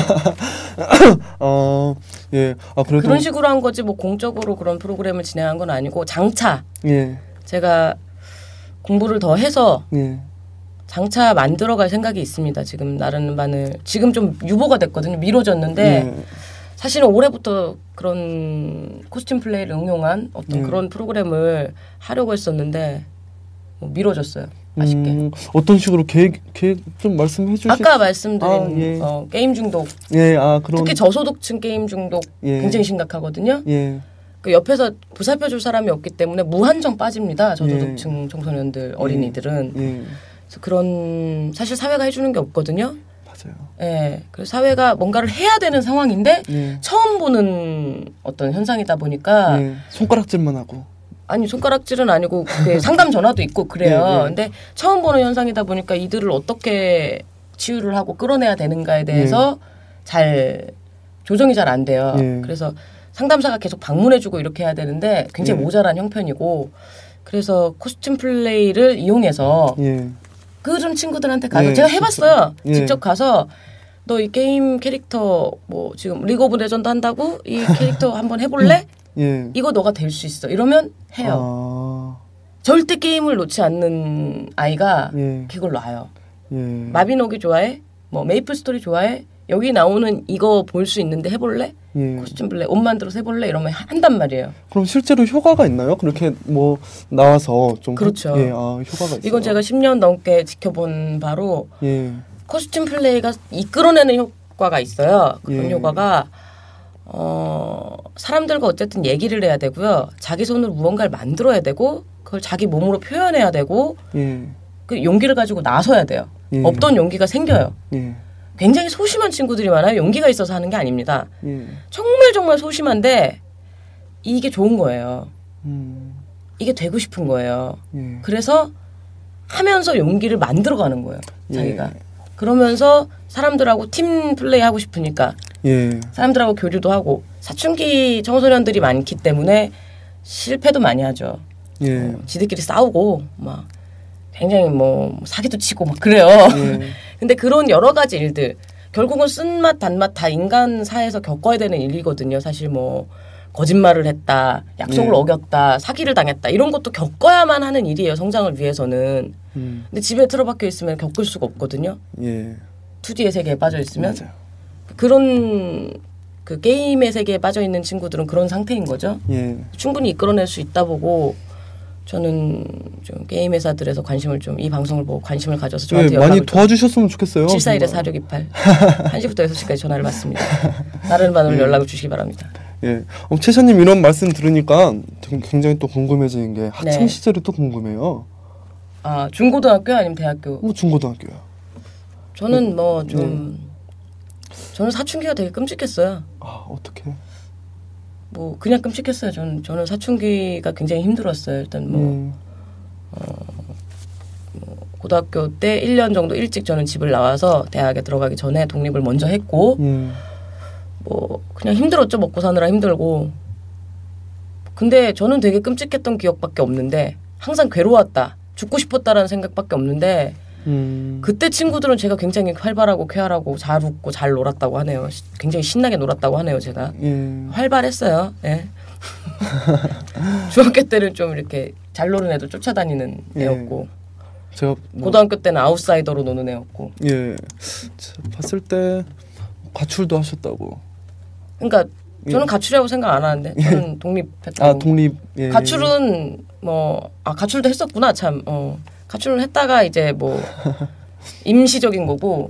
Speaker 1: 그래도
Speaker 2: 그런 식으로 한 거지 뭐 공적으로 그런 프로그램을 진행한 건 아니고 장차 제가 공부를 더 해서 장차 만들어갈 생각이 있습니다. 지금 나르는 반을 지금 좀 유보가 됐거든요. 미뤄졌는데 사실은 올해부터 그런 코스튬 플레이를 응용한 어떤 그런 프로그램을 하려고 했었는데 미뤄졌어요. 아쉽게.
Speaker 1: 어떤 식으로 계획 좀 말씀해 주실
Speaker 2: 아까 말씀드린 게임 중독.
Speaker 1: 그런
Speaker 2: 특히 저소득층 게임 중독 굉장히 심각하거든요. 그 옆에서 보살펴 줄 사람이 없기 때문에 무한정 빠집니다. 저소득층 청소년들, 어린이들은. 그래서 그런 사실 사회가 해주는 게 없거든요.
Speaker 1: 맞아요.
Speaker 2: 그래서 사회가 뭔가를 해야 되는 상황인데 처음 보는 어떤 현상이다 보니까
Speaker 1: 손가락질만 하고.
Speaker 2: 아니 손가락질은 아니고 상담 전화도 있고 그래요. 근데 처음 보는 현상이다 보니까 이들을 어떻게 치유를 하고 끌어내야 되는가에 대해서 잘 조정이 잘 안 돼요. 그래서 상담사가 계속 방문해주고 이렇게 해야 되는데 굉장히 모자란 형편이고 그래서 코스튬 플레이를 이용해서 그런 친구들한테 가서 제가 해봤어요. 직접 가서 너 이 게임 캐릭터 뭐 지금 리그 오브 레전드 한다고 이 캐릭터 한번 해볼래? 이거 너가 될 수 있어. 이러면 해요. 절대 게임을 놓지 않는 아이가 그걸 놔요. 마비노기 좋아해? 뭐 메이플 스토리 좋아해? 여기 나오는 이거 볼 수 있는데 해볼래? 코스튬 플레이 옷 만들어서 해볼래? 이러면 한단 말이에요.
Speaker 1: 그럼 실제로 효과가 있나요? 그렇게 뭐 나와서 좀
Speaker 2: 그렇죠.
Speaker 1: 효과가 있어요.
Speaker 2: 이건 제가 10년 넘게 지켜본 바로 코스튬 플레이가 이끌어내는 효과가 있어요. 그런 효과가 사람들과 어쨌든 얘기를 해야 되고요. 자기 손으로 무언가를 만들어야 되고 그걸 자기 몸으로 표현해야 되고 그 용기를 가지고 나서야 돼요. 없던 용기가 생겨요. 굉장히 소심한 친구들이 많아요. 용기가 있어서 하는 게 아닙니다. 정말 소심한데 이게 좋은 거예요. 이게 되고 싶은 거예요. 그래서 하면서 용기를 만들어가는 거예요. 자기가. 그러면서 사람들하고 팀 플레이 하고 싶으니까 사람들하고 교류도 하고 사춘기 청소년들이 많기 때문에 실패도 많이 하죠. 지들끼리 싸우고 막 굉장히 뭐 사기도 치고 막 그래요. 근데 그런 여러 가지 일들 결국은 쓴맛 단맛 다 인간사에서 겪어야 되는 일이거든요. 사실 뭐 거짓말을 했다, 약속을 어겼다, 사기를 당했다 이런 것도 겪어야만 하는 일이에요. 성장을 위해서는. 근데 집에 틀어박혀 있으면 겪을 수가 없거든요. 2D의 세계에 빠져 있으면.
Speaker 1: 맞아요.
Speaker 2: 그런 그 게임의 세계에 빠져 있는 친구들은 그런 상태인 거죠. 충분히 이끌어낼 수 있다 보고 저는 좀 게임 회사들에서 관심을 좀 이 방송을 보고 관심을 가져서 저한테
Speaker 1: 많이 도와주셨으면 좋겠어요.
Speaker 2: 741-4628 1시부터 6시까지 전화를 받습니다. 다른 반으로 연락을 주시기 바랍니다.
Speaker 1: 최샤님 이런 말씀 들으니까 굉장히 또 궁금해지는 게 학창 시절이 또 궁금해요.
Speaker 2: 아 중고등학교 아니면 대학교?
Speaker 1: 뭐 중고등학교요.
Speaker 2: 저는 뭐 좀 저는 사춘기가 되게 끔찍했어요.
Speaker 1: 아 어떻게?
Speaker 2: 뭐 그냥 끔찍했어요. 저는 사춘기가 굉장히 힘들었어요. 일단 뭐 고등학교 때 1년 정도 일찍 저는 집을 나와서 대학에 들어가기 전에 독립을 먼저 했고 뭐 그냥 힘들었죠. 먹고 사느라 힘들고. 근데 저는 되게 끔찍했던 기억밖에 없는데 항상 괴로웠다. 죽고 싶었다라는 생각밖에 없는데 그때 친구들은 제가 굉장히 활발하고 쾌활하고 잘 웃고 잘 놀았다고 하네요. 굉장히 신나게 놀았다고 하네요. 제가 활발했어요. 중학교 때는 좀 이렇게 잘 노는 애들 쫓아다니는 애였고
Speaker 1: 제가
Speaker 2: 고등학교 때는 아웃사이더로 노는 애였고
Speaker 1: 봤을 때 가출도 하셨다고.
Speaker 2: 그러니까 저는 가출이라고 생각 안 하는데 저는 독립했다고.
Speaker 1: 독립.
Speaker 2: 가출은 뭐 가출도 했었구나 참. 가출을 했다가 이제 뭐 임시적인 거고.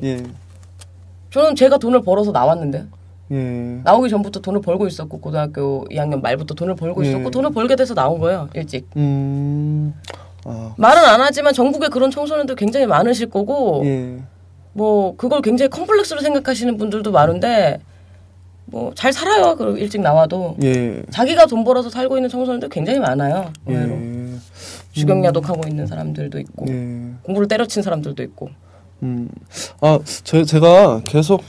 Speaker 2: 저는 제가 돈을 벌어서 나왔는데. 나오기 전부터 돈을 벌고 있었고 고등학교 2학년 말부터 돈을 벌고 있었고 돈을 벌게 돼서 나온 거예요 일찍. 말은 안 하지만 전국에 그런 청소년들 굉장히 많으실 거고 뭐 그걸 굉장히 컴플렉스로 생각하시는 분들도 많은데 뭐 잘 살아요. 그리고 일찍 나와도 자기가 돈 벌어서 살고 있는 청소년들 굉장히 많아요. 의외로. 주경야독하고 있는 사람들도 있고 공부를 때려친 사람들도 있고.
Speaker 1: 제가 계속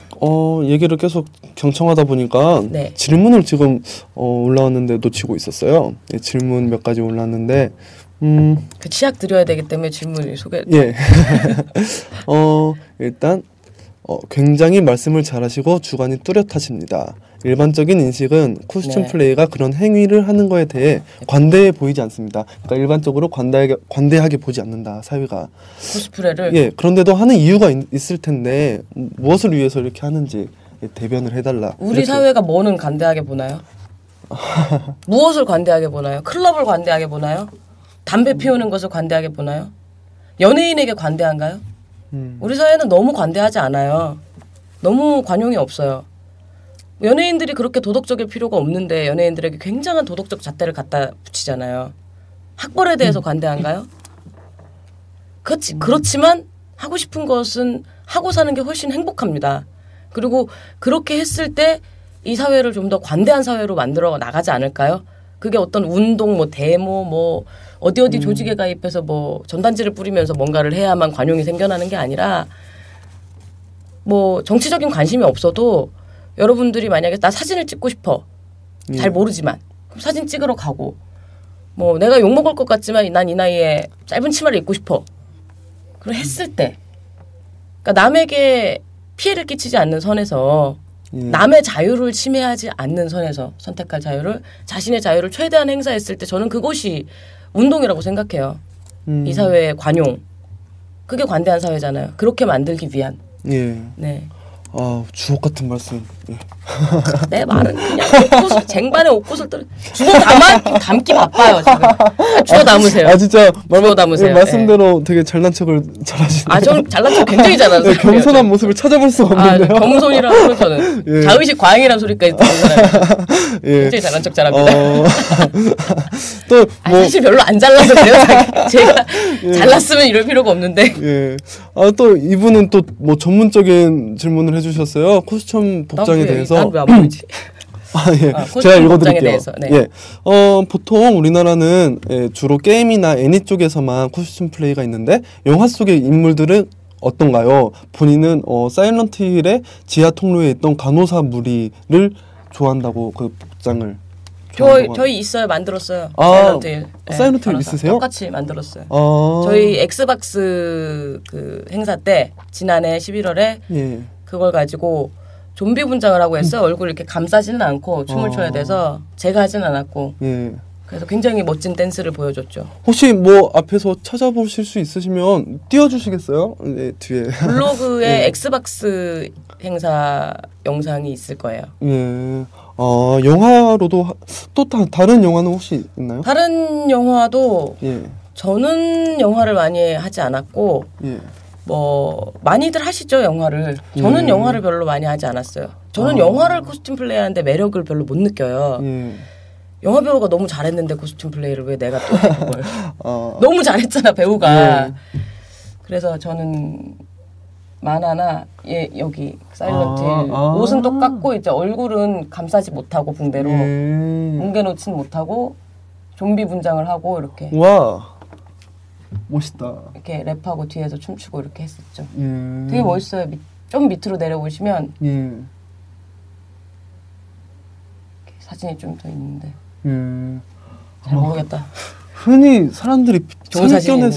Speaker 1: 얘기를 계속 경청하다 보니까 질문을 지금 올라왔는데 놓치고 있었어요. 질문 몇 가지 올랐는데
Speaker 2: 그 치약 드려야 되기 때문에 질문을 소개.
Speaker 1: 일단 굉장히 말씀을 잘하시고 주관이 뚜렷하십니다. 일반적인 인식은 코스튬
Speaker 2: 네.
Speaker 1: 플레이가 그런 행위를 하는 거에 대해 관대해 보이지 않습니다. 그러니까 일반적으로 관대하게 보지 않는다, 사회가.
Speaker 2: 코스프레를?
Speaker 1: 예, 그런데도 하는 이유가 있을 텐데 무엇을 위해서 이렇게 하는지 대변을 해달라.
Speaker 2: 우리
Speaker 1: 이렇게.
Speaker 2: 사회가 뭐는 관대하게 보나요? 무엇을 관대하게 보나요? 클럽을 관대하게 보나요? 담배 피우는 것을 관대하게 보나요? 연예인에게 관대한가요? 우리 사회는 너무 관대하지 않아요. 너무 관용이 없어요. 연예인들이 그렇게 도덕적일 필요가 없는데 연예인들에게 굉장한 도덕적 잣대를 갖다 붙이잖아요. 학벌에 대해서 관대한가요? 그렇지만 하고 싶은 것은 하고 사는 게 훨씬 행복합니다. 그리고 그렇게 했을 때 이 사회를 좀 더 관대한 사회로 만들어 나가지 않을까요? 그게 어떤 운동, 뭐 데모, 뭐 어디 조직에 가입해서 뭐 전단지를 뿌리면서 뭔가를 해야만 관용이 생겨나는 게 아니라 뭐 정치적인 관심이 없어도 여러분들이 만약에 나 사진을 찍고 싶어. 잘 모르지만 그럼 사진 찍으러 가고 뭐 내가 욕먹을 것 같지만 난 이 나이에 짧은 치마를 입고 싶어. 그걸 했을 때 그러니까 남에게 피해를 끼치지 않는 선에서 남의 자유를 침해하지 않는 선에서 선택할 자유를 자신의 자유를 최대한 행사했을 때 저는 그것이 운동이라고 생각해요. 이 사회의 관용. 그게 관대한 사회잖아요. 그렇게 만들기 위한.
Speaker 1: 예.
Speaker 2: 네.
Speaker 1: 아, 주옥 같은 말씀. 예.
Speaker 2: 내 말은 그냥 옥구슬, 쟁반에 옥구슬 주워 담기 바빠요 지금. 주워 담으세요.
Speaker 1: 아 진짜
Speaker 2: 주워 담으세요.
Speaker 1: 말씀대로 되게 잘난 척을 잘하시네요.
Speaker 2: 아, 전 잘난 척 굉장히 잘하는
Speaker 1: 네, 겸손한 모습을 찾아볼 수가 없는데요.
Speaker 2: 겸손이라는 소리 저는
Speaker 1: 예.
Speaker 2: 자의식 과잉이라는 소리까지 듣는 사람이에요.
Speaker 1: 예.
Speaker 2: 굉장히 잘난 척 잘합니다.
Speaker 1: 또 뭐
Speaker 2: 사실 별로 안 잘라서 그래요. 제가 잘났으면 이럴 필요가 없는데.
Speaker 1: 예. 아, 또 이분은 또 뭐 전문적인 질문을 해주셨어요. 코스튬 복장에 대해서.
Speaker 2: 난 왜 안 보이지?
Speaker 1: 아, 예.
Speaker 2: 코스튬
Speaker 1: 제가
Speaker 2: 복장에
Speaker 1: 읽어드릴게요.
Speaker 2: 대해서, 네.
Speaker 1: 예. 보통 우리나라는 주로 게임이나 애니 쪽에서만 코스튬 플레이가 있는데 영화 속의 인물들은 어떤가요? 본인은 사일런트 힐의 지하 통로에 있던 간호사 무리를 좋아한다고 그 복장을.
Speaker 2: 저희 있어요. 만들었어요. 사일런트 힐. 네,
Speaker 1: 사일런트 힐 있으세요?
Speaker 2: 똑같이 만들었어요.
Speaker 1: 아.
Speaker 2: 저희 엑스박스 그 행사 때 지난해 11월에
Speaker 1: 예.
Speaker 2: 그걸 가지고 좀비 분장을 하고 했어요. 얼굴 이렇게 감싸지는 않고 춤을 춰야 돼서 제가 하진 않았고.
Speaker 1: 예.
Speaker 2: 그래서 굉장히 멋진 댄스를 보여줬죠.
Speaker 1: 혹시 뭐 앞에서 찾아보실 수 있으시면 띄워주시겠어요? 네, 뒤에.
Speaker 2: 블로그에
Speaker 1: 예.
Speaker 2: 엑스박스 행사 영상이 있을 거예요.
Speaker 1: 예. 영화로도 또 다른 영화는 혹시 있나요?
Speaker 2: 다른 영화도
Speaker 1: 예.
Speaker 2: 저는 영화를 많이 하지 않았고
Speaker 1: 예.
Speaker 2: 뭐 많이들 하시죠 영화를. 저는 영화를 별로 많이 하지 않았어요. 저는 영화를 코스튬 플레이하는데 매력을 별로 못 느껴요.
Speaker 1: 예.
Speaker 2: 영화 배우가 너무 잘했는데 코스튬 플레이를 왜 내가 또 해 그걸. 너무 잘했잖아 배우가.
Speaker 1: 예.
Speaker 2: 그래서 저는 만화나 여기 사일런트 힐 옷은 똑같고 이제 얼굴은 감싸지 못하고 붕대로 뭉개 놓진 못하고 좀비 분장을 하고 이렇게.
Speaker 1: 와, 멋있다.
Speaker 2: 이렇게 랩하고 뒤에서 춤추고 이렇게 했었죠.
Speaker 1: 예.
Speaker 2: 되게 멋있어요. 좀 밑으로 내려보시면
Speaker 1: 예.
Speaker 2: 사진이 좀 더 있는데
Speaker 1: 예.
Speaker 2: 잘 모르겠다.
Speaker 1: 흔히 사람들이
Speaker 2: 좋은 사진이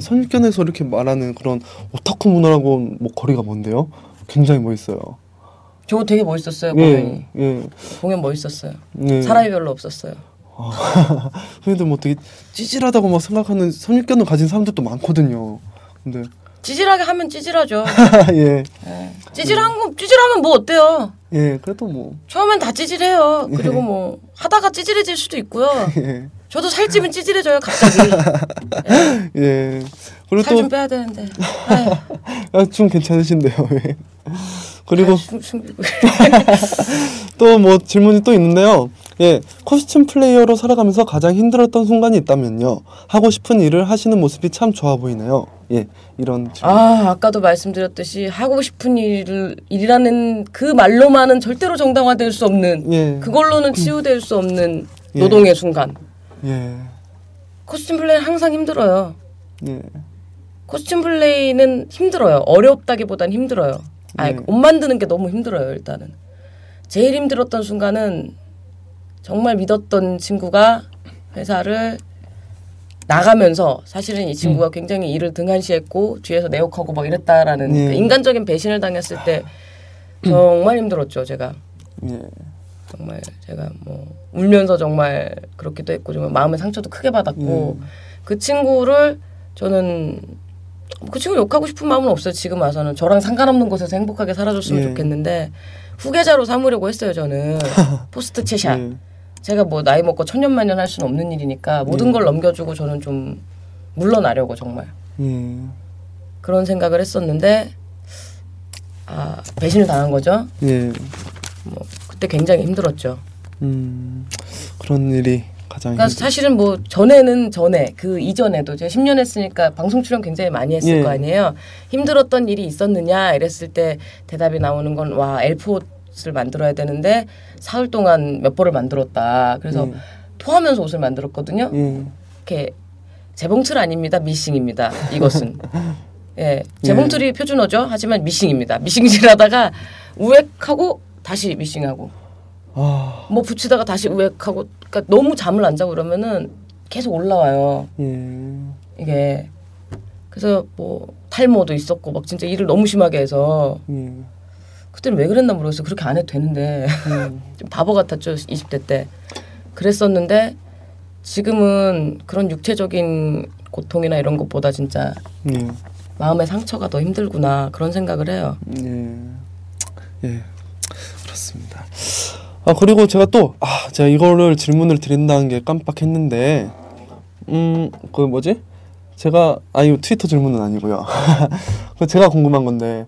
Speaker 1: 선입견에서 이렇게 말하는 그런 오타쿠 문화라고 뭐 거리가 먼데요? 굉장히 멋있어요.
Speaker 2: 저거 되게 멋있었어요 공연이.
Speaker 1: 예.
Speaker 2: 공연 멋있었어요.
Speaker 1: 예.
Speaker 2: 사람이 별로 없었어요.
Speaker 1: 근데 뭐 되게 찌질하다고 막 생각하는 선입견을 가진 사람들도 많거든요. 근데
Speaker 2: 찌질하게 하면 찌질하죠.
Speaker 1: 예.
Speaker 2: 찌질하면 뭐 어때요?
Speaker 1: 예, 그래도 뭐
Speaker 2: 처음엔 다 찌질해요. 그리고 뭐 하다가 찌질해질 수도 있고요.
Speaker 1: 예.
Speaker 2: 저도 살찌면 찌질해져요 갑자기.
Speaker 1: 예. 그리고
Speaker 2: 살 좀 빼야 되는데.
Speaker 1: 좀 괜찮으신데요. 예. 그리고
Speaker 2: 숨기고.
Speaker 1: 또 뭐 질문이 또 있는데요. 예, 코스튬 플레이어로 살아가면서 가장 힘들었던 순간이 있다면요. 하고 싶은 일을 하시는 모습이 참 좋아 보이네요. 예, 이런 질문.
Speaker 2: 아까도 말씀드렸듯이 하고 싶은 일이라는 그 말로만은 절대로 정당화될 수 없는,
Speaker 1: 예.
Speaker 2: 그걸로는 치유될 수 없는 노동의 순간.
Speaker 1: 예.
Speaker 2: 코스튬 플레이는 항상 힘들어요.
Speaker 1: 예.
Speaker 2: 코스튬 플레이는 힘들어요. 어렵다기보단 힘들어요. 옷 만드는 게 너무 힘들어요. 일단은 제일 힘들었던 순간은 정말 믿었던 친구가 회사를 나가면서 사실은 이 친구가 굉장히 일을 등한시했고 뒤에서 내 욕하고 막 이랬다라는 그 인간적인 배신을 당했을 때 정말 힘들었죠. 제가.
Speaker 1: 예.
Speaker 2: 정말 제가 뭐 울면서 정말 그렇기도 했고 정말 마음의 상처도 크게 받았고 그 친구를 저는 그 친구 욕하고 싶은 마음은 없어요. 지금 와서는 저랑 상관없는 곳에서 행복하게 살아줬으면 좋겠는데 후계자로 삼으려고 했어요. 저는 포스트 채샷. 제가 뭐 나이 먹고 천년만년 할 수는 없는 일이니까 모든 걸 넘겨주고 저는 좀 물러나려고 정말 그런 생각을 했었는데 배신을 당한 거죠. 뭐 그때 굉장히 힘들었죠.
Speaker 1: 그런 일이
Speaker 2: 그러니까 사실은 뭐 전에 그 이전에도 제가 10년 했으니까 방송 출연 굉장히 많이 했을 거 아니에요. 힘들었던 일이 있었느냐 이랬을 때 대답이 나오는 건 와 엘프옷을 만들어야 되는데 사흘 동안 몇 벌을 만들었다. 그래서 토하면서 옷을 만들었거든요. 이렇게 재봉틀 아닙니다. 미싱입니다. 이것은. 예, 재봉틀이 표준어죠. 하지만 미싱입니다. 미싱질하다가 우액하고 다시 미싱하고 뭐 붙이다가 다시 우액하고 그러니까 너무 잠을 안 자고 그러면은 계속 올라와요. 이게 그래서 뭐 탈모도 있었고 막 진짜 일을 너무 심하게 해서 그때는 왜 그랬나 모르겠어요. 그렇게 안 해도 되는데 좀 바보 같았죠. 20대 때 그랬었는데 지금은 그런 육체적인 고통이나 이런 것보다 진짜 마음의 상처가 더 힘들구나 그런 생각을 해요.
Speaker 1: 예, 그렇습니다. 그리고 제가 제가 이거를 질문을 드린다는 게 깜빡했는데, 그 뭐지? 제가, 이거 트위터 질문은 아니고요. 제가 궁금한 건데,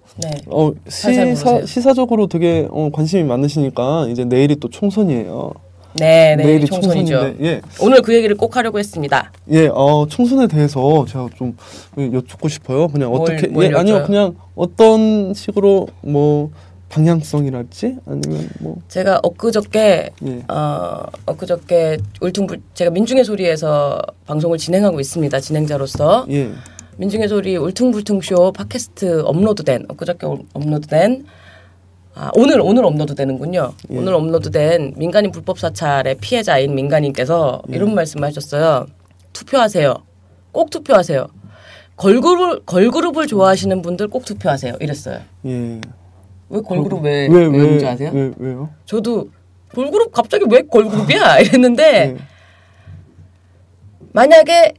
Speaker 1: 시사적으로 되게 관심이 많으시니까, 이제 내일이 또 총선이에요.
Speaker 2: 네, 내일이 총선이죠. 예. 오늘 그 얘기를 꼭 하려고 했습니다.
Speaker 1: 예, 총선에 대해서 제가 좀 여쭙고 싶어요. 그냥 어떻게, 아니요, 그냥 어떤 식으로 뭐, 방향성이랄지 아니면 뭐
Speaker 2: 제가 엊그저께 제가 민중의 소리에서 방송을 진행하고 있습니다. 진행자로서 민중의 소리 울퉁불퉁 쇼 팟캐스트 엊그저께 업로드된 오늘 업로드되는군요. 오늘 업로드된 민간인 불법 사찰의 피해자인 민간인께서 이런 말씀을 하셨어요. 투표하세요. 꼭 투표하세요. 걸그룹을 좋아하시는 분들 꼭 투표하세요. 이랬어요. 왜 걸그룹 왜인지 아세요?
Speaker 1: 왜요?
Speaker 2: 저도 걸그룹 갑자기 왜 걸그룹이야? 이랬는데 만약에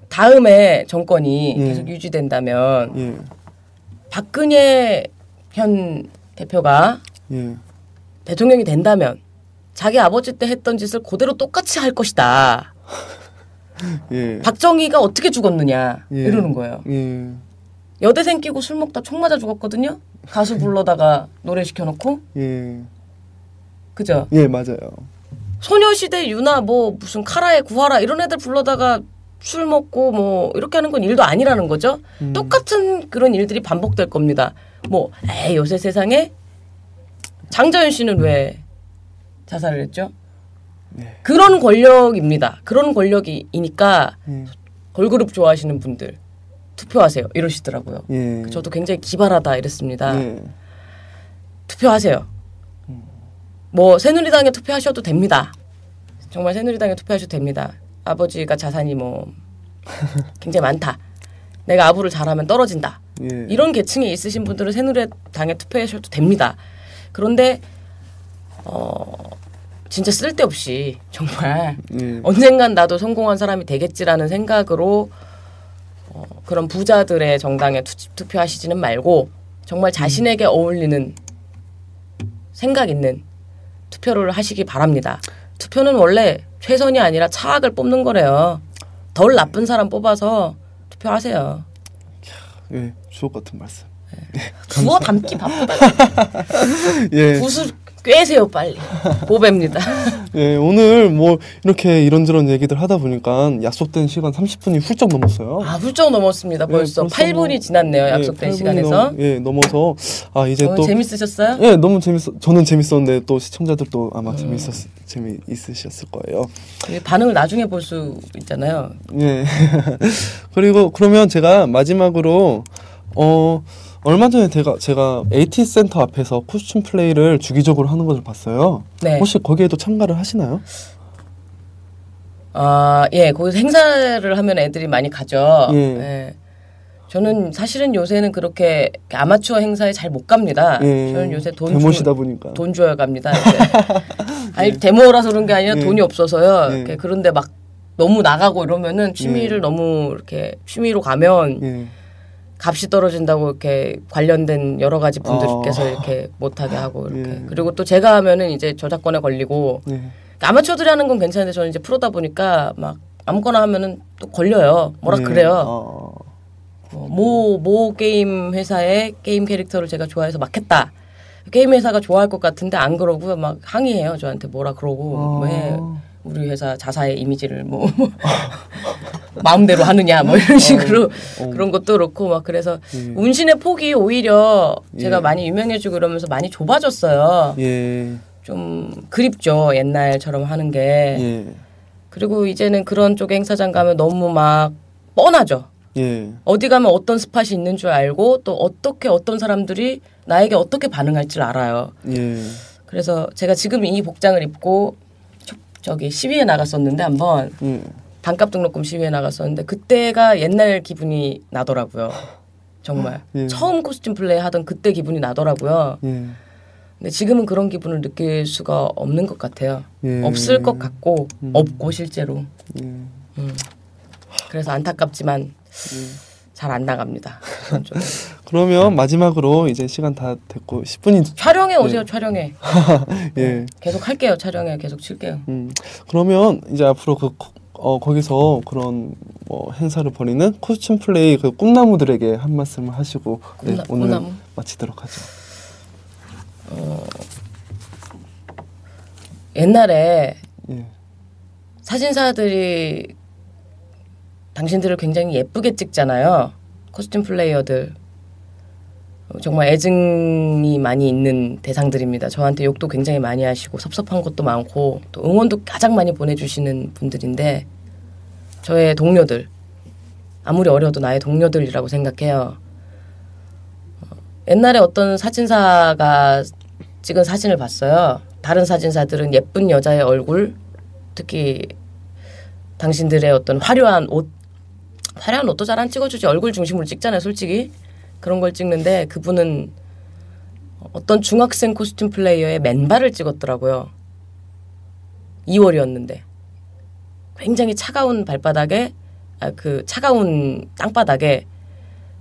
Speaker 2: 다음에 정권이 계속 유지된다면 박근혜 현 대표가 대통령이 된다면 자기 아버지 때 했던 짓을 그대로 똑같이 할 것이다. 박정희가 어떻게 죽었느냐 이러는 거예요. 여대생 끼고 술 먹다 총 맞아 죽었거든요. 가수 불러다가 노래 시켜놓고. 그죠?
Speaker 1: 예, 맞아요.
Speaker 2: 소녀시대 유나 뭐 무슨 카라의 구하라 이런 애들 불러다가 술 먹고 뭐 이렇게 하는 건 일도 아니라는 거죠. 똑같은 그런 일들이 반복될 겁니다. 뭐 요새 세상에 장자연 씨는 왜 자살을 했죠? 그런 권력입니다. 그런 권력이니까 걸그룹 좋아하시는 분들 투표하세요. 이러시더라고요. 저도 굉장히 기발하다 이랬습니다. 투표하세요. 뭐 새누리당에 투표하셔도 됩니다. 정말 새누리당에 투표하셔도 됩니다. 아버지가 자산이 뭐 굉장히 많다. 내가 아부를 잘하면 떨어진다. 이런 계층에 있으신 분들은 새누리당에 투표하셔도 됩니다. 그런데 진짜 쓸데없이 정말 언젠간 나도 성공한 사람이 되겠지라는 생각으로 그런 부자들의 정당에 투표하시지는 말고 정말 자신에게 어울리는 생각 있는 투표를 하시기 바랍니다. 투표는 원래 최선이 아니라 차악을 뽑는 거래요. 덜 나쁜 사람 뽑아서 투표하세요.
Speaker 1: 예, 주옥 같은 말씀.
Speaker 2: 주워 담기 바쁘다. 붓을 꿰세요 빨리. 보배입니다.
Speaker 1: 예, 오늘 뭐 이렇게 이런저런 얘기들 하다 보니까 약속된 시간 30분이 훌쩍 넘었어요.
Speaker 2: 훌쩍 넘었습니다. 벌써 8분이 지났네요. 약속된 시간에서.
Speaker 1: 넘어서 이제 또
Speaker 2: 재밌으셨어요?
Speaker 1: 예, 너무 저는 재밌었는데 또 시청자들도 아마 재미있으셨을 거예요.
Speaker 2: 반응을 나중에 볼 수 있잖아요.
Speaker 1: 예. 그리고 그러면 제가 마지막으로 얼마 전에 제가 AT 센터 앞에서 코스튬 플레이를 주기적으로 하는 것을 봤어요. 혹시 거기에도 참가를 하시나요?
Speaker 2: 거기서 행사를 하면 애들이 많이 가죠. 저는 사실은 요새는 그렇게 아마추어 행사에 잘 못 갑니다. 저는 요새
Speaker 1: 대모시다 보니까
Speaker 2: 돈 줘야 갑니다. 아니 데모라서 그런 게 아니라 돈이 없어서요. 이렇게 그런데 막 너무 나가고 이러면은 취미를 너무 이렇게 취미로 가면 값이 떨어진다고 이렇게 관련된 여러 가지 분들께서 이렇게 못하게 하고 이렇게 그리고 또 제가 하면은 이제 저작권에 걸리고 아마추어들이 하는 건 괜찮은데 저는 이제 프로다 보니까 막 아무거나 하면은 또 걸려요. 뭐라 그래요. 모 게임 회사의 게임 캐릭터를 제가 좋아해서 막 했다. 게임 회사가 좋아할 것 같은데 안 그러고 막 항의해요. 저한테 뭐라 그러고 왜 우리 회사 자사의 이미지를 뭐 마음대로 하느냐 뭐 이런 식으로 그런 것도 그렇고 막 그래서 운신의 폭이 오히려 제가 많이 유명해지고 이러면서 많이 좁아졌어요. 좀 그립죠. 옛날처럼 하는 게. 그리고 이제는 그런 쪽에 행사장 가면 너무 막 뻔하죠. 어디 가면 어떤 스팟이 있는 줄 알고 또 어떻게 어떤 사람들이 나에게 어떻게 반응할지를 알아요. 그래서 제가 지금 이 복장을 입고 저기 시위에 나갔었는데 한번 반값 등록금 시위에 나갔었는데 그때가 옛날 기분이 나더라고요. 정말 처음 코스튬 플레이 하던 그때 기분이 나더라고요. 근데 지금은 그런 기분을 느낄 수가 없는 것 같아요. 없을 것 같고 없고 실제로. 그래서 안타깝지만 잘 안 나갑니다.
Speaker 1: 그러면 마지막으로 이제 시간 다 됐고 10분이
Speaker 2: 촬영해 오세요. 촬영해. 계속 할게요. 촬영해 계속 칠게요.
Speaker 1: 그러면 이제 앞으로 거기서 그런 뭐 행사를 벌이는 코스튬 플레이 그 꿈나무들에게 한 말씀을 하시고 오늘 꿈나무? 마치도록 하죠.
Speaker 2: 옛날에 사진사들이 당신들을 굉장히 예쁘게 찍잖아요. 코스튬 플레이어들. 정말 애증이 많이 있는 대상들입니다. 저한테 욕도 굉장히 많이 하시고 섭섭한 것도 많고 또 응원도 가장 많이 보내주시는 분들인데 저의 동료들. 아무리 어려도 나의 동료들이라고 생각해요. 옛날에 어떤 사진사가 찍은 사진을 봤어요. 다른 사진사들은 예쁜 여자의 얼굴, 특히 당신들의 어떤 화려한 옷도 잘 안 찍어주지. 얼굴 중심으로 찍잖아요, 솔직히. 그런 걸 찍는데 그분은 어떤 중학생 코스튬 플레이어의 맨발을 찍었더라고요. 2월이었는데. 굉장히 차가운 발바닥에, 그 차가운 땅바닥에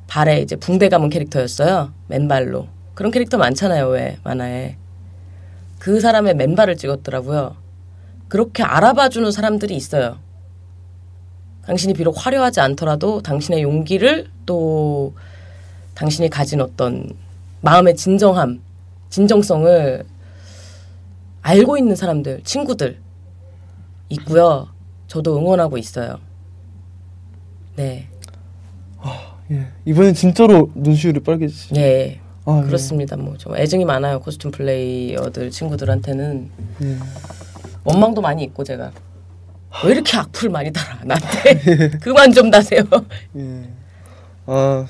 Speaker 2: 발에 이제 붕대 감은 캐릭터였어요. 맨발로. 그런 캐릭터 많잖아요, 왜, 만화에. 그 사람의 맨발을 찍었더라고요. 그렇게 알아봐주는 사람들이 있어요. 당신이 비록 화려하지 않더라도 당신의 용기를 또 당신이 가진 어떤 마음의 진정성을 알고 있는 사람들, 친구들 있고요. 저도 응원하고 있어요. 네.
Speaker 1: 이번엔 진짜로 눈시울이 빨개지시.
Speaker 2: 네. 그렇습니다. 뭐 좀 애증이 많아요. 코스튬 플레이어들 친구들한테는. 원망도 많이 있고 제가. 왜 이렇게 악플 많이 달아 나한테. 그만 좀 다세요.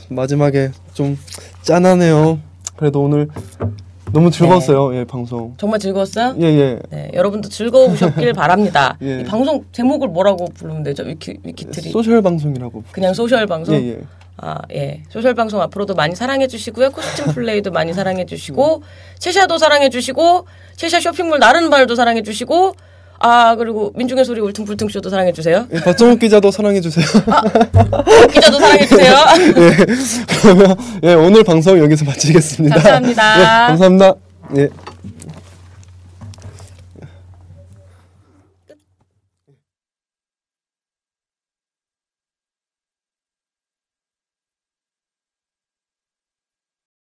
Speaker 1: 마지막에 좀 짠하네요. 그래도 오늘 너무 즐거웠어요. 방송.
Speaker 2: 정말 즐거웠어요?
Speaker 1: 예.
Speaker 2: 네, 여러분도 즐거우셨길 바랍니다. 이 방송 제목을 뭐라고 부르면 되죠? 위키트리.
Speaker 1: 소셜 방송이라고.
Speaker 2: 그냥 소셜 방송?
Speaker 1: 예.
Speaker 2: 소셜 방송 앞으로도 많이 사랑해 주시고요. 코스튬 플레이도 많이 사랑해 주시고 채샤도 사랑해 주시고 채샤 쇼핑몰 나른발도 사랑해 주시고 그리고 민중의 소리 울퉁불퉁 쇼도 사랑해 주세요.
Speaker 1: 박정욱 기자도 사랑해 주세요.
Speaker 2: 기자도 사랑해 주세요.
Speaker 1: 그러면 오늘 방송 여기서 마치겠습니다.
Speaker 2: 감사합니다.
Speaker 1: 감사합니다.